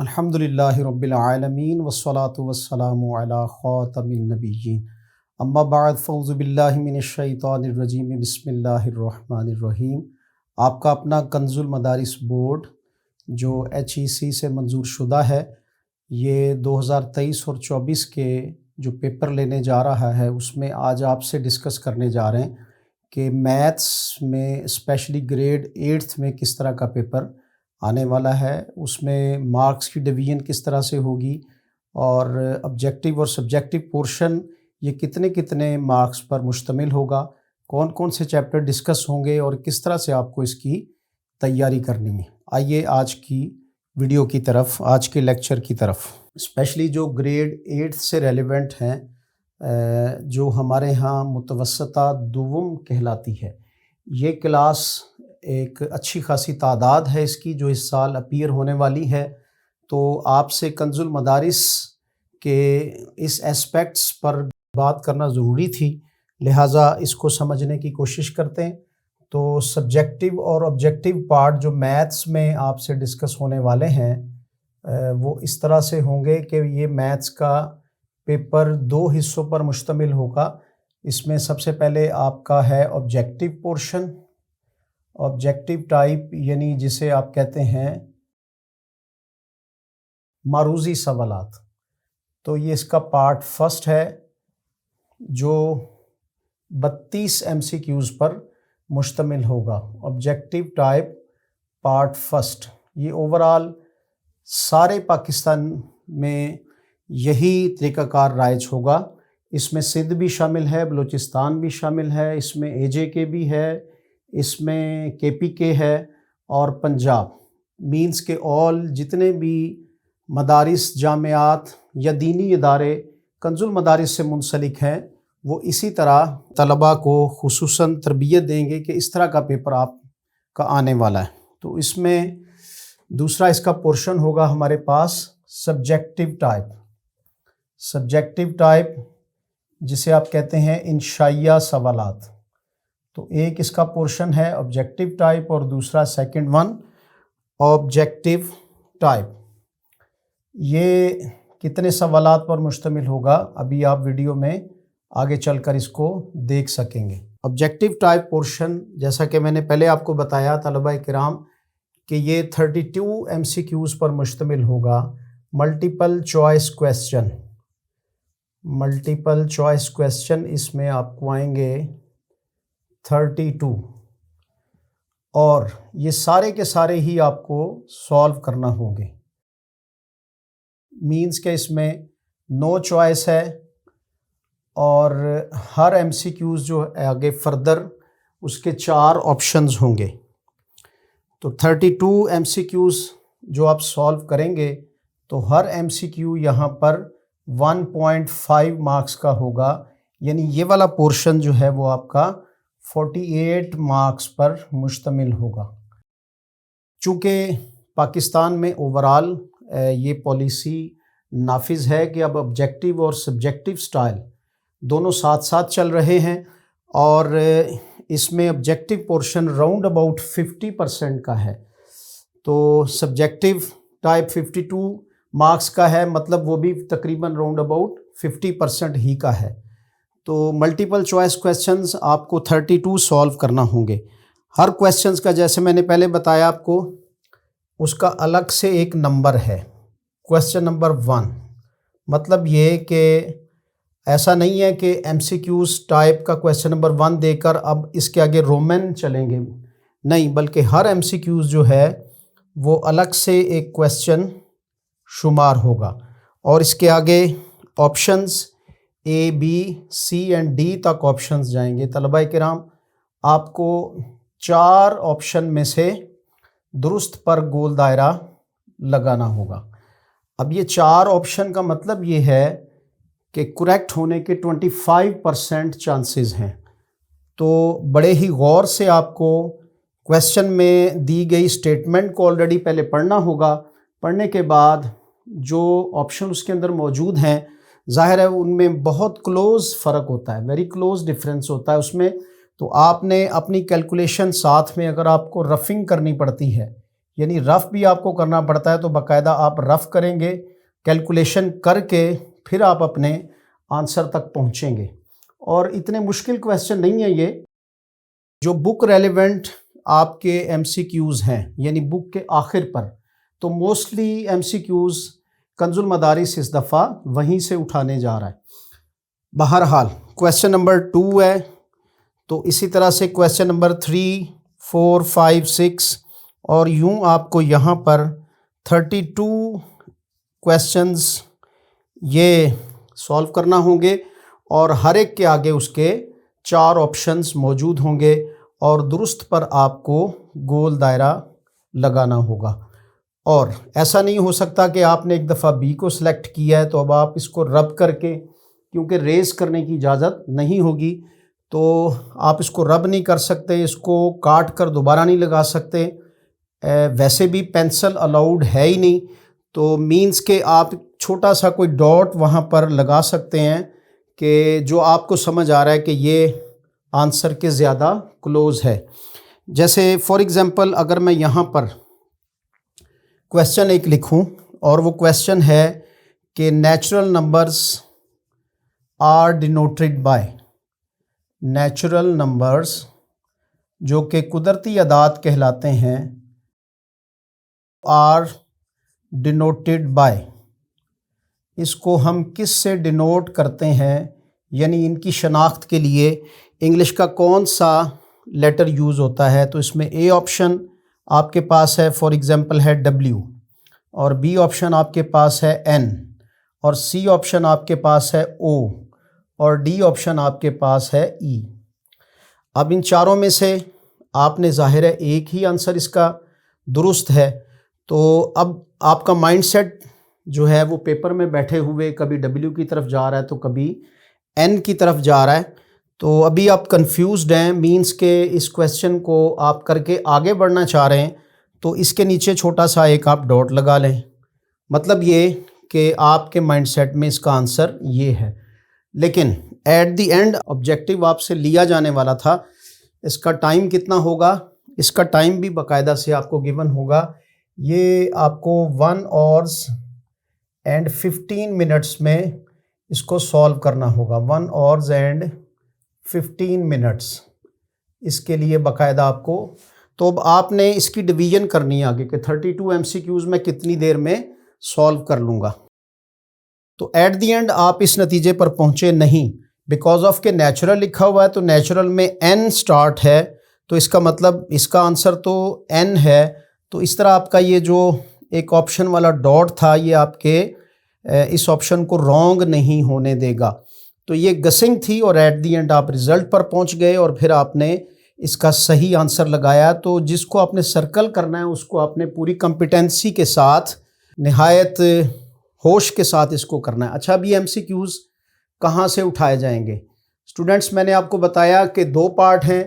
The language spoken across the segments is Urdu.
الحمدللہ رب العالمین والصلاة والسلام علی خاتم النبیین اما بعد فاعوذ باللہ من الشیطان الرجیم بسم اللہ الرحمن الرحیم۔ آپ کا اپنا کنز المدارس بورڈ جو HEC سے منظور شدہ ہے، یہ 2023 اور 24 کے جو پیپر لینے جا رہا ہے اس میں آج آپ سے ڈسکس کرنے جا رہے ہیں کہ میتھس میں اسپیشلی گریڈ 8 میں کس طرح کا پیپر آنے والا ہے، اس میں مارکس کی ڈویژن کس طرح سے ہوگی اور آبجیکٹیو اور سبجیکٹیو پورشن یہ کتنے مارکس پر مشتمل ہوگا، کون کون سے چیپٹر ڈسکس ہوں گے اور کس طرح سے آپ کو اس کی تیاری کرنی ہے۔ آئیے آج کی ویڈیو کی طرف، آج کے لیکچر کی طرف، اسپیشلی جو گریڈ 8 سے ریلیونٹ ہیں، جو ہمارے ہاں متوسطہ دوم کہلاتی ہے، یہ کلاس ایک اچھی خاصی تعداد ہے اس کی جو اس سال اپیئر ہونے والی ہے، تو آپ سے کنز المدارس کے اس اسپیکٹس پر بات کرنا ضروری تھی، لہٰذا اس کو سمجھنے کی کوشش کرتے ہیں۔ تو سبجیکٹیو اور آبجیکٹیو پارٹ جو میتھس میں آپ سے ڈسکس ہونے والے ہیں وہ اس طرح سے ہوں گے کہ یہ میتھس کا پیپر 2 حصوں پر مشتمل ہوگا۔ اس میں سب سے پہلے آپ کا ہے آبجیکٹیو پورشن، آبجیکٹیو ٹائپ یعنی جسے آپ کہتے ہیں معروضی سوالات، تو یہ اس کا پارٹ فرسٹ ہے جو 32 MCQs پر مشتمل ہوگا۔ آبجیکٹیو ٹائپ پارٹ فرسٹ، یہ اوورال سارے پاکستان میں یہی طریقہ کار رائج ہوگا۔ اس میں سندھ بھی شامل ہے، بلوچستان بھی شامل ہے، اس میں AJ بھی ہے، اس میں KPK ہے اور پنجاب، مینس کے آل جتنے بھی مدارس، جامعات یا دینی ادارے کنز المدارس سے منسلک ہیں وہ اسی طرح طلباء کو خصوصاً تربیت دیں گے کہ اس طرح کا پیپر آپ کا آنے والا ہے۔ تو اس میں دوسرا اس کا پورشن ہوگا ہمارے پاس سبجیکٹیو ٹائپ، سبجیکٹیو ٹائپ جسے آپ کہتے ہیں انشائیہ سوالات۔ تو ایک اس کا پورشن ہے آبجیکٹیو ٹائپ اور دوسرا سیکنڈ ون آبجیکٹیو ٹائپ۔ یہ کتنے سوالات پر مشتمل ہوگا ابھی آپ ویڈیو میں آگے چل کر اس کو دیکھ سکیں گے۔ آبجیکٹیو ٹائپ پورشن جیسا کہ میں نے پہلے آپ کو بتایا طلباء کرام کہ یہ 32 MCQs پر مشتمل ہوگا۔ Multiple choice question, multiple choice question اس میں آپ کو آئیں گے 32، اور یہ سارے کے سارے ہی آپ کو سولو کرنا ہوں گے، مینس کہ اس میں نو چوائس ہے، اور ہر MCQs جو آگے فردر اس کے 4 آپشنز ہوں گے۔ تو 32 MCQs جو آپ سولو کریں گے تو ہر MCQ یہاں پر 1.5 مارکس کا ہوگا، یعنی یہ والا پورشن جو ہے وہ آپ کا 48 مارکس پر مشتمل ہوگا۔ چونکہ پاکستان میں اوورال یہ پالیسی نافذ ہے کہ اب آبجیکٹیو اور سبجیکٹیو سٹائل دونوں ساتھ ساتھ چل رہے ہیں، اور اس میں آبجیکٹیو پورشن راؤنڈ اباؤٹ 50% کا ہے، تو سبجیکٹیو ٹائپ 52 مارکس کا ہے، مطلب وہ بھی تقریباً راؤنڈ اباؤٹ 50% ہی کا ہے۔ تو ملٹیپل چوائس کویسچنز آپ کو 32 سولو کرنا ہوں گے۔ ہر کویسچنز کا جیسے میں نے پہلے بتایا آپ کو اس کا الگ سے ایک نمبر ہے۔ کویسچن نمبر 1 مطلب یہ کہ ایسا نہیں ہے کہ MCQs ٹائپ کا کویسچن نمبر 1 دے کر اب اس کے آگے رومن چلیں گے، نہیں، بلکہ ہر MCQs جو ہے وہ الگ سے ایک کویسچن شمار ہوگا، اور اس کے آگے options A B C and D تک آپشنز جائیں گے۔ طلباء کرام آپ کو 4 آپشن میں سے درست پر گول دائرہ لگانا ہوگا۔ اب یہ 4 آپشن کا مطلب یہ ہے کہ کریکٹ ہونے کے 25% چانسز ہیں، تو بڑے ہی غور سے آپ کو کویسچن میں دی گئی سٹیٹمنٹ کو آلریڈی پہلے پڑھنا ہوگا، پڑھنے کے بعد جو آپشن اس کے اندر موجود ہیں ظاہر ہے ان میں بہت کلوز فرق ہوتا ہے، ویری کلوز ڈفرینس ہوتا ہے اس میں، تو آپ نے اپنی کیلکولیشن ساتھ میں اگر آپ کو رفنگ کرنی پڑتی ہے یعنی رف بھی آپ کو کرنا پڑتا ہے، تو باقاعدہ آپ رف کریں گے، کیلکولیشن کر کے پھر آپ اپنے آنسر تک پہنچیں گے۔ اور اتنے مشکل کویسچن نہیں ہیں یہ، جو بک ریلیونٹ آپ کے ایم سی کیوز ہیں، یعنی بک کے آخر پر، تو موسٹلی ایم سی کیوز کنز المدارس اس دفعہ وہیں سے اٹھانے جا رہا ہے۔ بہرحال کویسچن نمبر 2 ہے، تو اسی طرح سے کویسچن نمبر 3، 4، 5، 6 اور یوں آپ کو یہاں پر 32 کویسچنز یہ سولو کرنا ہوں گے، اور ہر ایک کے آگے اس کے 4 آپشنز موجود ہوں گے، اور درست پر آپ کو گول دائرہ لگانا ہوگا۔ اور ایسا نہیں ہو سکتا کہ آپ نے ایک دفعہ بی کو سلیکٹ کیا ہے تو اب آپ اس کو رب کر کے، کیونکہ ریز کرنے کی اجازت نہیں ہوگی، تو آپ اس کو رب نہیں کر سکتے، اس کو کاٹ کر دوبارہ نہیں لگا سکتے، ویسے بھی پینسل الاؤڈ ہے ہی نہیں، تو مینز کہ آپ چھوٹا سا کوئی ڈاٹ وہاں پر لگا سکتے ہیں کہ جو آپ کو سمجھ آ رہا ہے کہ یہ آنسر کے زیادہ کلوز ہے۔ جیسے فار ایگزامپل اگر میں یہاں پر کویسچن ایک لکھوں، اور وہ کویسچن ہے کہ natural numbers are denoted by, natural numbers جو کہ قدرتی اعداد کہلاتے ہیں، آر ڈینوٹیڈ بائی، اس کو ہم کس سے ڈینوٹ کرتے ہیں، یعنی ان کی شناخت کے لیے انگلش کا کون سا لیٹر یوز ہوتا ہے؟ تو اس میں اے آپشن آپ کے پاس ہے، فار ایگزامپل ہے ڈبلیو، اور بی آپشن آپ کے پاس ہے این، اور سی آپشن آپ کے پاس ہے او، اور ڈی آپشن آپ کے پاس ہے ای۔ اب ان چاروں میں سے آپ نے ظاہر ہے ایک ہی آنسر اس کا درست ہے، تو اب آپ کا مائنڈ سیٹ جو ہے وہ پیپر میں بیٹھے ہوئے کبھی ڈبلیو کی طرف جا رہا ہے تو کبھی این کی طرف جا رہا ہے، تو ابھی آپ کنفیوزڈ ہیں، مینس کہ اس کویسچن کو آپ کر کے آگے بڑھنا چاہ رہے ہیں، تو اس کے نیچے چھوٹا سا ایک آپ ڈاٹ لگا لیں، مطلب یہ کہ آپ کے مائنڈ سیٹ میں اس کا آنسر یہ ہے۔ لیکن ایٹ دی اینڈ آبجیکٹیو آپ سے لیا جانے والا تھا، اس کا ٹائم کتنا ہوگا، اس کا ٹائم بھی باقاعدہ سے آپ کو گیون ہوگا، یہ آپ کو 1 hours and 15 minutes میں اس کو سولو کرنا ہوگا، 1 hours and 15 minutes اس کے لیے باقاعدہ آپ کو۔ تو اب آپ نے اس کی ڈویژن کرنی ہے آگے کہ 32 ایم سی کیوز میں کتنی دیر میں سولو کر لوں گا، تو ایٹ دی اینڈ آپ اس نتیجے پر پہنچے نہیں، بیکاز آف کہ نیچرل لکھا ہوا ہے، تو نیچرل میں این سٹارٹ ہے، تو اس کا مطلب اس کا آنسر تو این ہے، تو اس طرح آپ کا یہ جو ایک آپشن والا ڈاٹ تھا یہ آپ کے اس آپشن کو رانگ نہیں ہونے دے گا، تو یہ گسنگ تھی، اور ایٹ دی اینڈ آپ رزلٹ پر پہنچ گئے، اور پھر آپ نے اس کا صحیح آنسر لگایا۔ تو جس کو آپ نے سرکل کرنا ہے اس کو آپ نے پوری کمپیٹنسی کے ساتھ، نہایت ہوش کے ساتھ اس کو کرنا ہے۔ اچھا، ابھی ایم سی کیوز کہاں سے اٹھائے جائیں گے؟ اسٹوڈنٹس، میں نے آپ کو بتایا کہ 2 پارٹ ہیں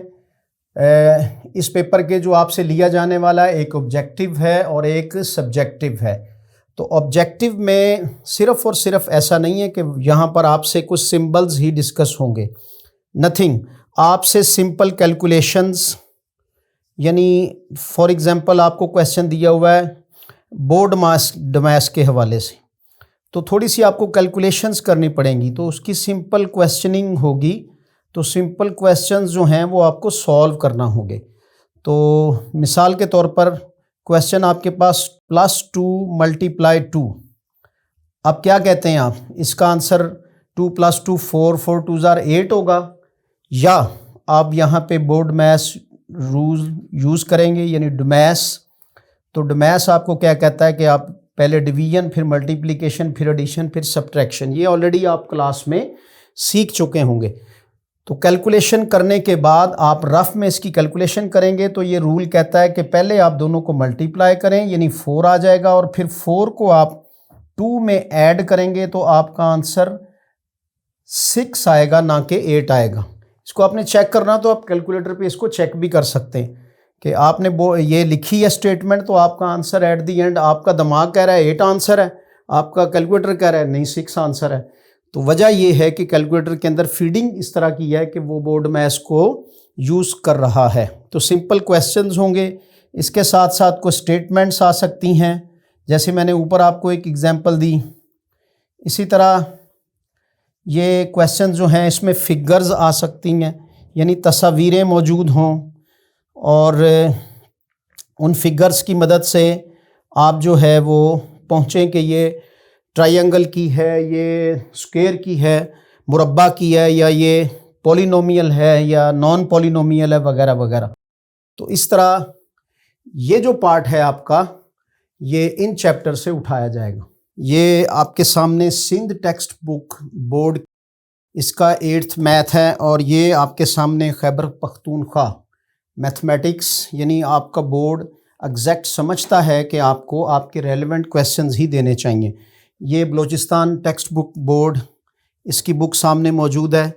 اس پیپر کے جو آپ سے لیا جانے والا ہے، ایک آبجیکٹیو ہے اور ایک سبجیکٹیو ہے۔ تو آبجیکٹیو میں صرف اور صرف ایسا نہیں ہے کہ یہاں پر آپ سے کچھ سمبلز ہی ڈسکس ہوں گے، نتھنگ، آپ سے سمپل کیلکولیشنز، یعنی فار ایگزامپل آپ کو کویسچن دیا ہوا ہے بورڈ ماس کے حوالے سے، تو تھوڑی سی آپ کو کیلکولیشنز کرنی پڑیں گی، تو اس کی سمپل کویسچننگ ہوگی، تو سمپل کویسچنز جو ہیں وہ آپ کو سولو کرنا ہوں گے۔ تو مثال کے طور پر کویسچن آپ کے پاس +2 × 2، اب کیا کہتے ہیں آپ، اس کا آنسر 2 + 2 4، 4 × 2 = 8 ہوگا، یا آپ یہاں پہ بورڈ میس رول یوز کریں گے، یعنی ڈومیس، تو ڈومیس آپ کو کیا کہتا ہے کہ آپ پہلے ڈویژن، پھر ملٹیپلیکیشن، پھر ایڈیشن، پھر سبٹریکشن، یہ آلریڈی آپ کلاس میں سیکھ چکے ہوں گے۔ تو کیلکولیشن کرنے کے بعد آپ رف میں اس کی کیلکولیشن کریں گے، تو یہ رول کہتا ہے کہ پہلے آپ دونوں کو ملٹیپلائی کریں، یعنی 4 آ جائے گا، اور پھر 4 کو آپ 2 میں ایڈ کریں گے تو آپ کا آنسر 6 آئے گا، نہ کہ 8 آئے گا۔ اس کو آپ نے چیک کرنا تو آپ کیلکولیٹر پہ اس کو چیک بھی کر سکتے ہیں کہ آپ نے یہ لکھی ہے اسٹیٹمنٹ، تو آپ کا آنسر ایٹ دی اینڈ آپ کا دماغ کہہ رہا ہے 8 آنسر ہے، آپ کا کیلکولیٹر کہہ رہا ہے نہیں 6 آنسر ہے۔ تو وجہ یہ ہے کہ کیلکولیٹر کے اندر فیڈنگ اس طرح کی ہے کہ وہ بورڈ میس کو یوز کر رہا ہے۔ تو سمپل کویسچنز ہوں گے، اس کے ساتھ ساتھ کوئی اسٹیٹمنٹس آ سکتی ہیں، جیسے میں نے اوپر آپ کو ایک ایگزامپل دی. اسی طرح یہ کویسچن جو ہیں اس میں فگرز آ سکتی ہیں، یعنی تصاویریں موجود ہوں، اور ان فگرز کی مدد سے آپ جو ہے وہ پہنچیں کہ یہ ٹرائنگل کی ہے، یہ اسکوئر کی ہے، مربع کی ہے، یا یہ پولینومیل ہے یا نان پولینومیل ہے، وغیرہ وغیرہ. تو اس طرح یہ جو پارٹ ہے آپ کا، یہ ان چیپٹر سے اٹھایا جائے گا. یہ آپ کے سامنے سندھ ٹیکسٹ بک بورڈ، اس کا 8th میتھ ہے، اور یہ آپ کے سامنے خیبر پختونخوا میتھمیٹکس، یعنی آپ کا بورڈ ایگزیکٹ سمجھتا ہے کہ آپ کو آپ کے ریلیونٹ کویسچنز ہی دینے چاہیے. یہ بلوچستان ٹیکسٹ بک بورڈ، اس کی بک سامنے موجود ہے.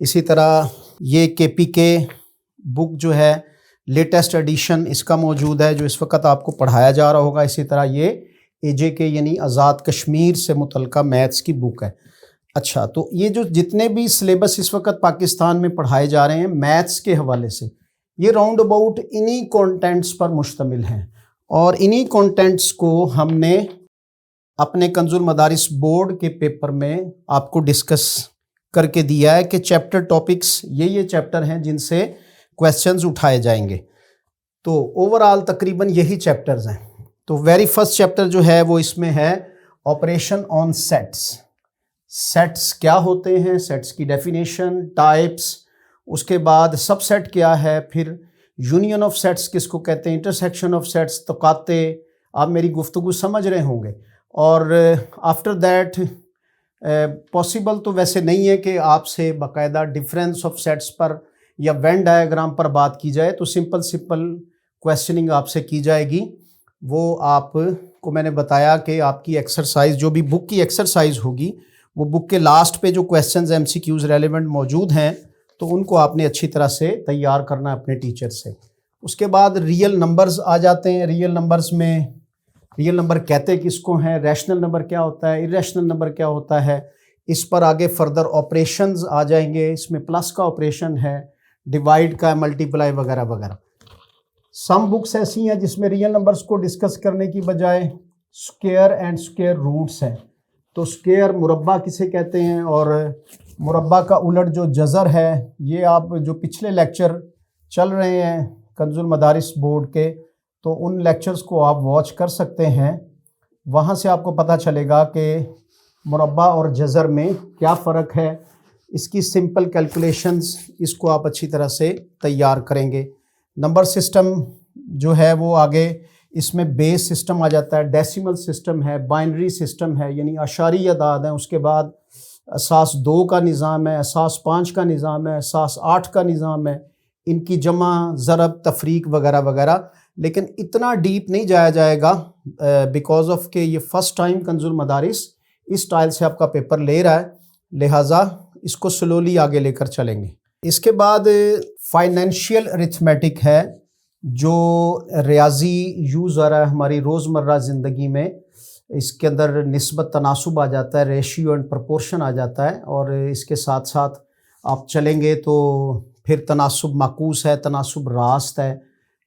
اسی طرح یہ KPK بک جو ہے لیٹسٹ ایڈیشن اس کا موجود ہے، جو اس وقت آپ کو پڑھایا جا رہا ہوگا. اسی طرح یہ AJK یعنی آزاد کشمیر سے متعلقہ میتھس کی بک ہے. اچھا، تو یہ جو جتنے بھی سلیبس اس وقت پاکستان میں پڑھائے جا رہے ہیں میتھس کے حوالے سے، یہ راؤنڈ اباؤٹ انہی کانٹینٹس پر مشتمل ہیں، اور انہی کانٹینٹس کو ہم نے اپنے کنز المدارس بورڈ کے پیپر میں آپ کو ڈسکس کر کے دیا ہے کہ چیپٹر ٹاپکس یہ چیپٹر ہیں جن سے کویسچنز اٹھائے جائیں گے. تو اوورآل تقریباً یہی چیپٹرز ہیں. تو ویری فرسٹ چیپٹر جو ہے وہ اس میں ہے آپریشن آن سیٹس. سیٹس کیا ہوتے ہیں، سیٹس کی ڈیفینیشن، ٹائپس، اس کے بعد سب سیٹ کیا ہے، پھر یونین آف سیٹس کس کو کہتے ہیں، انٹرسیکشن آف سیٹس، تقاطع. آپ میری گفتگو سمجھ رہے ہوں گے. اور آفٹر دیٹ پاسبل تو ویسے نہیں ہے کہ آپ سے باقاعدہ ڈفرینس آف سیٹس پر یا وین ڈائیگرام پر بات کی جائے، تو سمپل کویسچننگ آپ سے کی جائے گی. وہ آپ کو میں نے بتایا کہ آپ کی ایکسرسائز، جو بھی بک کی ایکسرسائز ہوگی، وہ بک کے لاسٹ پہ جو کویسچنز MCQs ریلیونٹ موجود ہیں، تو ان کو آپ نے اچھی طرح سے تیار کرنا ہے اپنے ٹیچر سے. اس کے بعد ریئل نمبرز آ جاتے ہیں. ریئل نمبرز میں ریئل نمبر کہتے کس کو ہیں، ریشنل نمبر کیا ہوتا ہے، ارریشنل نمبر کیا ہوتا ہے. اس پر آگے فردر آپریشنز آ جائیں گے. اس میں پلس کا آپریشن ہے، ڈیوائڈ کا، ملٹیپلائی وغیرہ وغیرہ. سم بکس ایسی ہیں جس میں ریئل نمبرز کو ڈسکس کرنے کی بجائے اسکوئر اینڈ اسکوئر روٹس ہیں. تو اسکوئر مربع کسے کہتے ہیں، اور مربع کا الٹ جو جذر ہے، یہ آپ جو پچھلے لیکچر چل رہے ہیں کنز المدارس بورڈ کے، تو ان لیکچرز کو آپ واچ کر سکتے ہیں. وہاں سے آپ کو پتہ چلے گا کہ مربع اور جذر میں کیا فرق ہے. اس کی سمپل کیلکولیشنز، اس کو آپ اچھی طرح سے تیار کریں گے. نمبر سسٹم جو ہے وہ آگے اس میں بیس سسٹم آ جاتا ہے، ڈیسیمل سسٹم ہے، بائنری سسٹم ہے، یعنی اشاری اعداد ہیں. اس کے بعد اساس 2 کا نظام ہے، اساس 5 کا نظام ہے، اساس 8 کا نظام ہے. ان کی جمع، ضرب، تفریق وغیرہ وغیرہ. لیکن اتنا ڈیپ نہیں جایا جائے گا بیکاز آف کہ یہ فرسٹ ٹائم کنز المدارس اس سٹائل سے آپ کا پیپر لے رہا ہے، لہٰذا اس کو سلولی آگے لے کر چلیں گے. اس کے بعد فائنینشیل ارتھمیٹک ہے، جو ریاضی یوز آ رہا ہے ہماری روزمرہ زندگی میں. اس کے اندر نسبت تناسب آ جاتا ہے، ریشیو اینڈ پرپورشن آ جاتا ہے، اور اس کے ساتھ ساتھ آپ چلیں گے تو پھر تناسب معکوس ہے، تناسب راست ہے،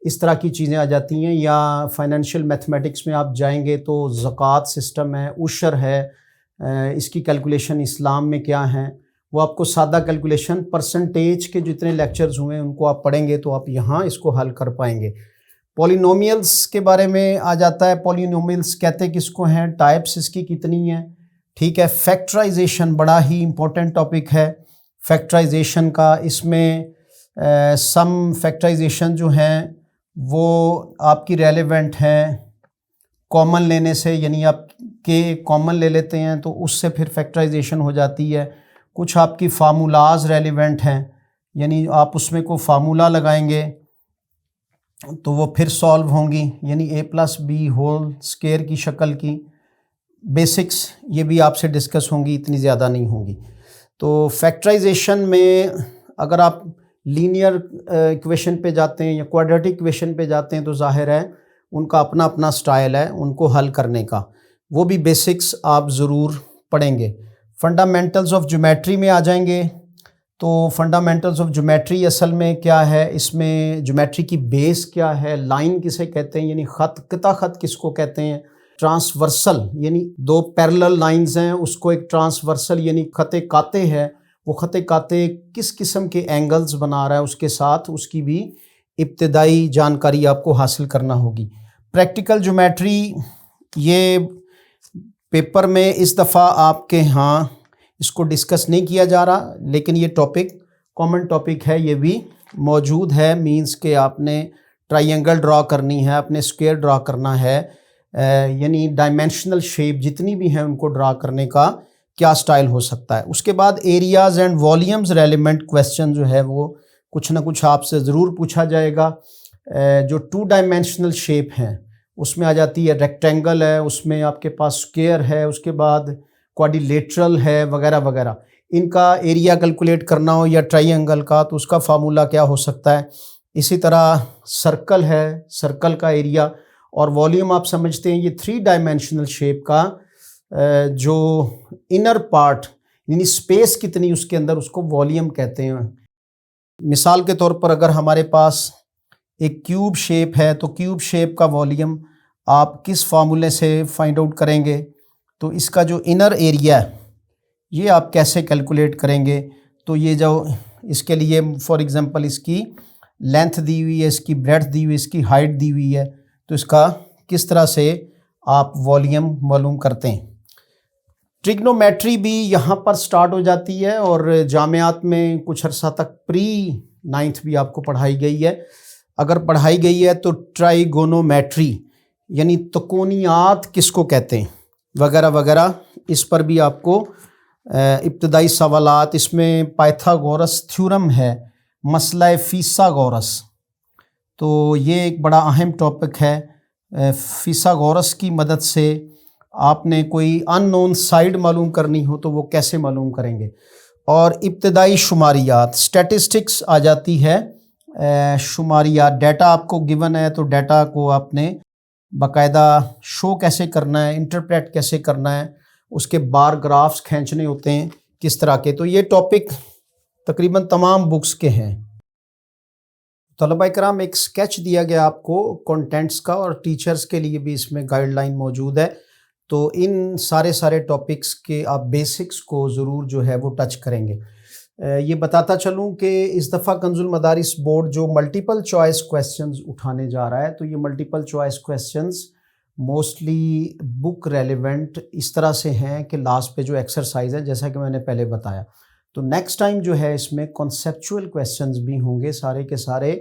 اس طرح کی چیزیں آ جاتی ہیں. یا فائنینشیل میتھمیٹکس میں آپ جائیں گے تو زکوٰۃ سسٹم ہے، عشر ہے، اس کی کیلکولیشن اسلام میں کیا ہیں، وہ آپ کو سادہ کیلکولیشن پرسنٹیج کے جتنے لیکچرز ہوئے ہیں ان کو آپ پڑھیں گے تو آپ یہاں اس کو حل کر پائیں گے. پولینومیلز کے بارے میں آ جاتا ہے. پولینومیلز کہتے کس کو ہیں، ٹائپس اس کی کتنی ہیں، ٹھیک ہے. فیکٹرائزیشن بڑا ہی امپورٹنٹ ٹاپک ہے فیکٹرائزیشن کا. اس میں سم فیکٹرائزیشن جو ہیں وہ آپ کی ریلیونٹ ہیں کامن لینے سے، یعنی آپ کے کامن لے لیتے ہیں تو اس سے پھر فیکٹرائزیشن ہو جاتی ہے. کچھ آپ کی فارمولاز ریلیونٹ ہیں، یعنی آپ اس میں کوئی فارمولا لگائیں گے تو وہ پھر سالو ہوں گی، یعنی a+b² کی شکل کی. بیسکس یہ بھی آپ سے ڈسکس ہوں گی، اتنی زیادہ نہیں ہوں گی. تو فیکٹرائزیشن میں اگر آپ لینئر ایکویشن پہ جاتے ہیں یا کوڈریٹک ایکویشن پہ جاتے ہیں تو ظاہر ہے ان کا اپنا اپنا سٹائل ہے ان کو حل کرنے کا. وہ بھی بیسکس آپ ضرور پڑھیں گے. فنڈامنٹلز آف جیومیٹری میں آ جائیں گے تو فنڈامنٹلز آف جیومیٹری اصل میں کیا ہے، اس میں جیومیٹری کی بیس کیا ہے، لائن کسے کہتے ہیں یعنی خط، قطع خط کس کو کہتے ہیں، ٹرانسورسل یعنی دو پیرلل لائنز ہیں اس کو ایک ٹرانسورسل یعنی خط قاطع ہے، وہ خط قاطع کس قسم کے اینگلز بنا رہا ہے اس کے ساتھ اس کی بھی ابتدائی جانکاری آپ کو حاصل کرنا ہوگی۔ پریکٹیکل جیومیٹری یہ پیپر میں اس دفعہ آپ کے ہاں اس کو ڈسکس نہیں کیا جا رہا، لیکن یہ ٹاپک کامن ٹاپک ہے، یہ بھی موجود ہے، مینس کہ آپ نے ٹرائی اینگل ڈرا کرنی ہے، آپ نے اسکوئر ڈرا کرنا ہے، یعنی ڈائمینشنل شیپ جتنی بھی ہیں ان کو ڈرا کرنے کا کیا سٹائل ہو سکتا ہے۔ اس کے بعد areas and volumes relevant question جو ہے وہ کچھ نہ کچھ آپ سے ضرور پوچھا جائے گا۔ جو 2 ڈائمینشنل شیپ ہیں اس میں آ جاتی ہے ریکٹینگل ہے، اس میں آپ کے پاس اسکوئر ہے، اس کے بعد کوارڈیلیٹرل ہے وغیرہ وغیرہ، ان کا ایریا کیلکولیٹ کرنا ہو یا ٹرائی اینگل کا تو اس کا فارمولا کیا ہو سکتا ہے۔ اسی طرح سرکل ہے، سرکل کا ایریا اور والیوم آپ سمجھتے ہیں یہ 3 ڈائمینشنل شیپ کا جو انر پارٹ یعنی اسپیس کتنی اس کے اندر اس کو والیوم کہتے ہیں۔ مثال کے طور پر اگر ہمارے پاس ایک کیوب شیپ ہے تو کیوب شیپ کا والیوم آپ کس فارمولے سے فائنڈ آؤٹ کریں گے، تو اس کا جو انر ایریا ہے یہ آپ کیسے کیلکولیٹ کریں گے، تو یہ جو اس کے لیے فار ایگزامپل اس کی لینتھ دی ہوئی ہے، اس کی بریڈتھ دی ہوئی ہے، اس کی ہائٹ دی ہوئی ہے، تو اس کا کس طرح سے آپ والیوم معلوم کرتے ہیں۔ ٹریگنومیٹری بھی یہاں پر سٹارٹ ہو جاتی ہے اور جامعات میں کچھ عرصہ تک پری 9th بھی آپ کو پڑھائی گئی ہے، اگر پڑھائی گئی ہے تو ٹرائیگونومیٹری یعنی تکونیات کس کو کہتے ہیں وغیرہ وغیرہ، اس پر بھی آپ کو ابتدائی سوالات، اس میں پائتھاگورس تھیورم ہے، مسئلہ فیثاغورس، تو یہ ایک بڑا اہم ٹاپک ہے۔ فیثاغورس کی مدد سے آپ نے کوئی ان نون سائڈ معلوم کرنی ہو تو وہ کیسے معلوم کریں گے۔ اور ابتدائی شماریات اسٹیٹسٹکس آ جاتی ہے، شماریات ڈیٹا آپ کو گیون ہے تو ڈیٹا کو آپ نے باقاعدہ شو کیسے کرنا ہے، انٹرپریٹ کیسے کرنا ہے، اس کے بار گرافس کھینچنے ہوتے ہیں کس طرح کے، تو یہ ٹاپک تقریباً تمام بکس کے ہیں۔ طلبہ کرام ایک سکیچ دیا گیا آپ کو کنٹینٹس کا اور ٹیچرز کے لیے بھی اس میں گائیڈ لائن موجود ہے، تو ان سارے ٹاپکس کے آپ بیسکس کو ضرور جو ہے وہ ٹچ کریں گے۔ یہ بتاتا چلوں کہ اس دفعہ کنز المدارس بورڈ جو ملٹیپل چوائس کویسچنز اٹھانے جا رہا ہے تو یہ ملٹیپل چوائس کویسچنز موسٹلی بک ریلیونٹ اس طرح سے ہیں کہ لاسٹ پہ جو ایکسرسائز ہے جیسا کہ میں نے پہلے بتایا، تو نیکسٹ ٹائم جو ہے اس میں کنسیپچول کویسچنز بھی ہوں گے، سارے کے سارے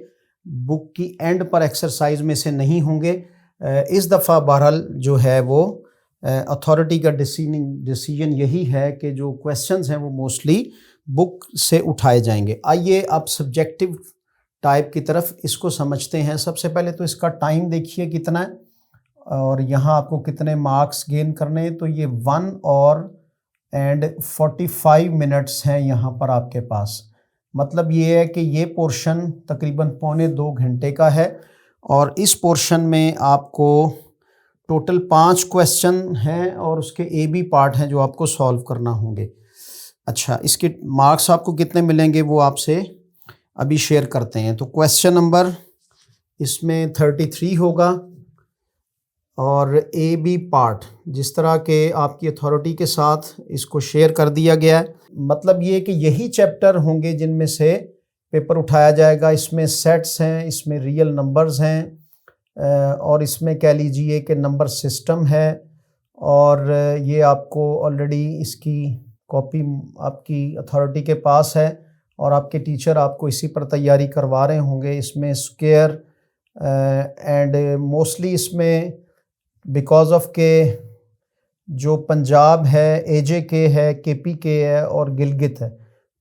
بک کی اینڈ پر ایکسرسائز میں سے نہیں ہوں گے۔ اس دفعہ بہرحال جو ہے وہ اتھارٹی کا ڈیسیجن یہی ہے کہ جو کویسچنز ہیں وہ موسٹلی بک سے اٹھائے جائیں گے۔ آئیے اب سبجیکٹو ٹائپ کی طرف اس کو سمجھتے ہیں۔ سب سے پہلے تو اس کا ٹائم دیکھیے کتنا ہے اور یہاں آپ کو کتنے مارکس گین کرنے ہیں، تو یہ 1:45 منٹس ہیں یہاں پر آپ کے پاس، مطلب یہ ہے کہ یہ پورشن تقریباً 1.25 گھنٹے کا ہے اور اس پورشن میں آپ کو ٹوٹل 5 کویسچن ہیں اور اس کے اے بی پارٹ ہیں جو آپ کو سالو کرنا ہوں گے۔ اچھا، اس کے مارکس آپ کو کتنے ملیں گے وہ آپ سے ابھی شیئر کرتے ہیں۔ تو کویسچن نمبر اس میں 33 ہوگا اور اے بی پارٹ جس طرح کہ آپ کی اتھارٹی کے ساتھ اس کو شیئر کر دیا گیا ہے، مطلب یہ کہ یہی چیپٹر ہوں گے جن میں سے پیپر اٹھایا جائے گا۔ اس میں سیٹس ہیں، اس میں ریئل نمبرز ہیں اور اس میں کہہ لیجئے کہ نمبر سسٹم ہے، اور یہ آپ کو آلریڈی اس کی کاپی آپ کی اتھارٹی کے پاس ہے اور آپ کے ٹیچر آپ کو اسی پر تیاری کروا رہے ہوں گے۔ اس میں اسکوئر اینڈ موسٹلی اس میں بیکاز آف کہ جو پنجاب ہے، اے جے کے ہے، کے پی کے ہے اور گلگت ہے،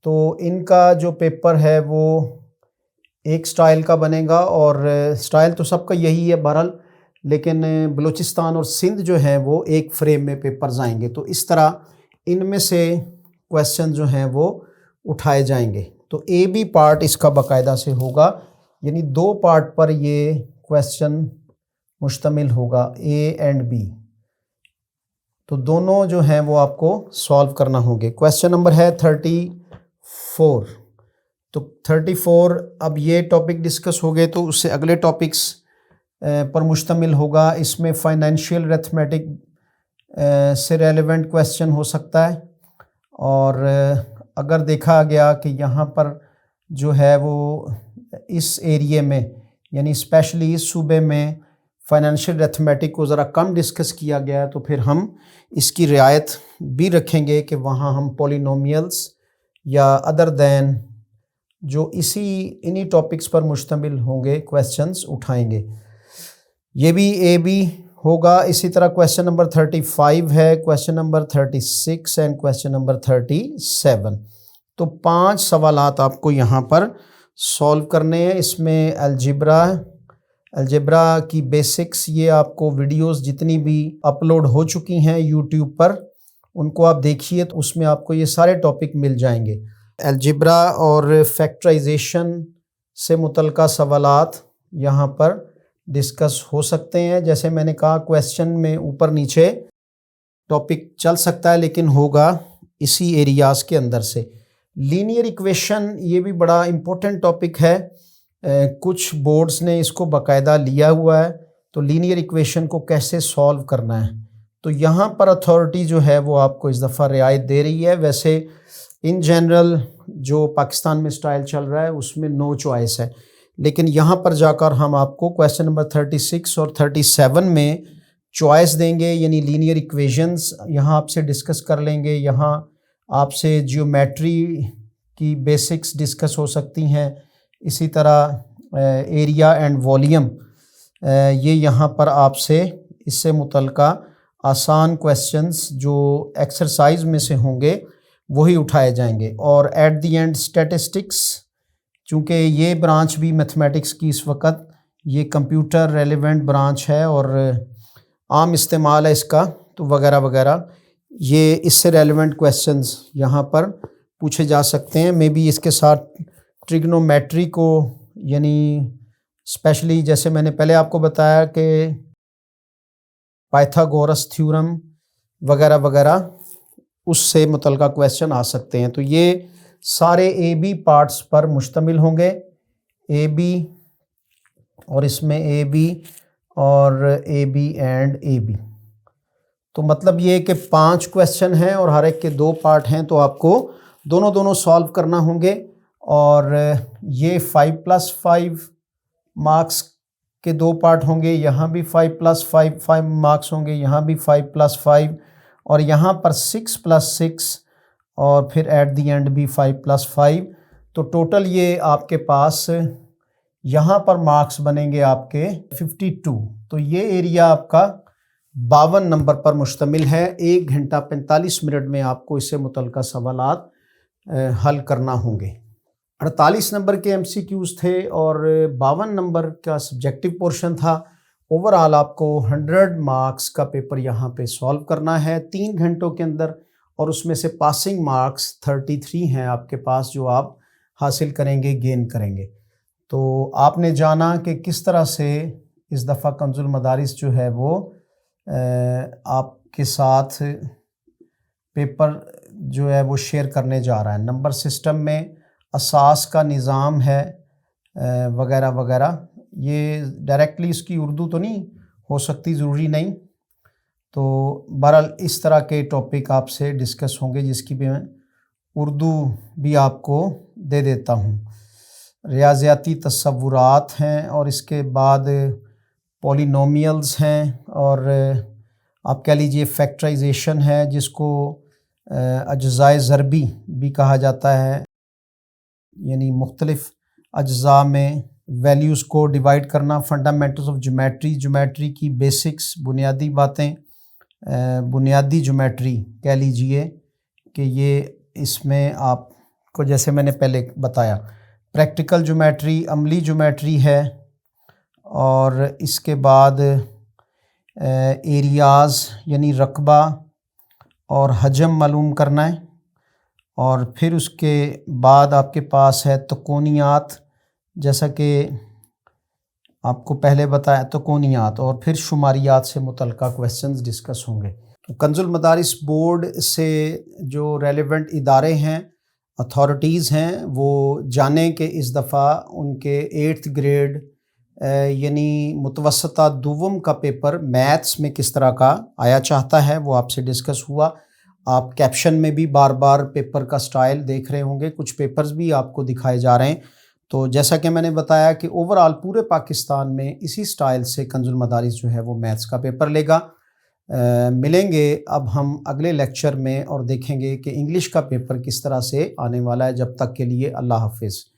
تو ان کا جو پیپر ہے وہ ایک سٹائل کا بنے گا، اور سٹائل تو سب کا یہی ہے بہرحال، لیکن بلوچستان اور سندھ جو ہیں وہ ایک فریم میں پیپرز آئیں گے، تو اس طرح ان میں سے کویسچن جو ہیں وہ اٹھائے جائیں گے۔ تو اے بی پارٹ اس کا باقاعدہ سے ہوگا، یعنی 2 پارٹ پر یہ کویسچن مشتمل ہوگا، اے اینڈ بی، تو دونوں جو ہیں وہ آپ کو سالو کرنا ہوں گے۔ کویسچن نمبر ہے 34، تو 34 اب یہ ٹاپک ڈسکس ہو گئے تو اس سے اگلے ٹاپکس پر مشتمل ہوگا. اس میں فائنینشیل ریتھمیٹک سے ریلیونٹ کویسچن ہو سکتا ہے، اور اگر دیکھا گیا کہ یہاں پر جو ہے وہ اس ایریے میں یعنی اسپیشلی اس صوبے میں فائنینشیل ریتھمیٹک کو ذرا کم ڈسکس کیا گیا ہے، تو پھر ہم اس کی رعایت بھی رکھیں گے کہ وہاں ہم پولینومیلز یا ادر دین جو انہی ٹاپکس پر مشتمل ہوں گے کویسچنز اٹھائیں گے. یہ بھی اے بی ہوگا. اسی طرح کویسچن نمبر 35 ہے، question number 36 and question number 37. تو 5 سوالات آپ کو یہاں پر سولو کرنے ہیں. اس میں الجبرا کی بیسکس، یہ آپ کو ویڈیوز جتنی بھی اپلوڈ ہو چکی ہیں یوٹیوب پر ان کو آپ دیکھیے، تو اس میں آپ کو یہ سارے ٹاپک مل جائیں گے. الجبرا اور فیکٹرائزیشن سے متعلقہ سوالات یہاں پر ڈسکس ہو سکتے ہیں. جیسے میں نے کہا کویسچن میں اوپر نیچے ٹاپک چل سکتا ہے، لیکن ہوگا اسی ایریاز کے اندر سے. لینئر ایکویشن یہ بھی بڑا امپورٹنٹ ٹاپک ہے، کچھ بورڈز نے اس کو باقاعدہ لیا ہوا ہے. تو لینئر ایکویشن کو کیسے سولو کرنا ہے، تو یہاں پر اتھارٹی جو ہے وہ آپ کو اس دفعہ رعایت دے رہی ہے. ویسے ان جنرل جو پاکستان میں سٹائل چل رہا ہے اس میں نو چوائس ہے، لیکن یہاں پر جا کر ہم آپ کو کویسچن نمبر 36 اور 37 میں چوائس دیں گے، یعنی لینئر ایکویشنز یہاں آپ سے ڈسکس کر لیں گے. یہاں آپ سے جیومیٹری کی بیسکس ڈسکس ہو سکتی ہیں. اسی طرح ایریا اینڈ والیوم، یہ یہاں پر آپ سے اس سے متعلقہ آسان کویسچنز جو ایکسرسائز میں سے ہوں گے وہی اٹھائے جائیں گے. اور ایٹ دی اینڈ اسٹیٹسٹکس، چونکہ یہ برانچ بھی میتھمیٹکس کی اس وقت یہ کمپیوٹر ریلیونٹ برانچ ہے اور عام استعمال ہے اس کا، تو وغیرہ وغیرہ یہ اس سے ریلیونٹ کویسچنز یہاں پر پوچھے جا سکتے ہیں. مے بی اس کے ساتھ ٹریگنومیٹری کو، یعنی اسپیشلی جیسے میں نے پہلے آپ کو بتایا کہ پائتھاگورس تھیورم وغیرہ وغیرہ، اس سے متعلقہ کویسچن آ سکتے ہیں. تو یہ سارے اے بی پارٹس پر مشتمل ہوں گے، اے بی اور اس میں اے بی اور اے بی اینڈ اے بی. تو مطلب یہ کہ 5 کویسچن ہیں اور ہر ایک کے 2 پارٹ ہیں، تو آپ کو دونوں سالو کرنا ہوں گے. اور یہ 5+5 مارکس کے 2 پارٹ ہوں گے، یہاں بھی 5+5 مارکس ہوں گے، یہاں بھی 5+5، اور یہاں پر 6+6، اور پھر ایٹ دی اینڈ بھی 5+5. تو ٹوٹل یہ آپ کے پاس یہاں پر مارکس بنیں گے آپ کے 52. تو یہ ایریا آپ کا 52 نمبر پر مشتمل ہے. 1 گھنٹہ 45 منٹ میں آپ کو اس سے متعلقہ سوالات حل کرنا ہوں گے. 48 نمبر کے ایم سی کیوز تھے اور 52 نمبر کا سبجیکٹیو پورشن تھا. اوور آل آپ کو 100 مارکس کا پیپر یہاں پہ سالو کرنا ہے 3 گھنٹوں کے اندر، اور اس میں سے پاسنگ مارکس 33 ہیں آپ کے پاس جو آپ حاصل کریں گے، گین کریں گے. تو آپ نے جانا کہ کس طرح سے اس دفعہ کنز المدارس جو ہے وہ آپ کے ساتھ پیپر جو ہے وہ شیئر کرنے جا رہا ہے. نمبر سسٹم میں اساس کا نظام ہے وغیرہ وغیرہ. یہ ڈائریکٹلی اس کی اردو تو نہیں ہو سکتی، ضروری نہیں. تو بہرحال اس طرح کے ٹاپک آپ سے ڈسکس ہوں گے، جس کی بھی میں اردو بھی آپ کو دے دیتا ہوں. ریاضیاتی تصورات ہیں، اور اس کے بعد پولینومیلز ہیں، اور آپ کہہ لیجئے فیکٹرائزیشن ہے، جس کو اجزائے ضربی بھی کہا جاتا ہے، یعنی مختلف اجزاء میں ویلیوز کو ڈیوائیڈ کرنا. فنڈامنٹلز آف جیومیٹری، جیومیٹری کی بیسکس، بنیادی باتیں، بنیادی جیومیٹری کہہ لیجئے کہ یہ اس میں آپ کو جیسے میں نے پہلے بتایا. پریکٹیکل جیومیٹری، عملی جیومیٹری ہے، اور اس کے بعد ایریاز یعنی رقبہ اور حجم معلوم کرنا ہے. اور پھر اس کے بعد آپ کے پاس ہے تکونیات، جیسا کہ آپ کو پہلے بتایا تکونیات، اور پھر شماریات سے متعلقہ کویسچنز ڈسکس ہوں گے. تو کنز المدارس بورڈ سے جو ریلیونٹ ادارے ہیں اتھارٹیز ہیں وہ جانیں کہ اس دفعہ ان کے 8th گریڈ یعنی متوسطہ دوم کا پیپر میتھس میں کس طرح کا آیا چاہتا ہے، وہ آپ سے ڈسکس ہوا۔ آپ کیپشن میں بھی بار بار پیپر کا سٹائل دیکھ رہے ہوں گے، کچھ پیپرز بھی آپ کو دکھائے جا رہے ہیں۔ تو جیسا کہ میں نے بتایا کہ اوورآل پورے پاکستان میں اسی سٹائل سے کنز المدارس جو ہے وہ میتھس کا پیپر لے گا۔ ملیں گے اب ہم اگلے لیکچر میں اور دیکھیں گے کہ انگلش کا پیپر کس طرح سے آنے والا ہے۔ جب تک کے لیے اللہ حافظ۔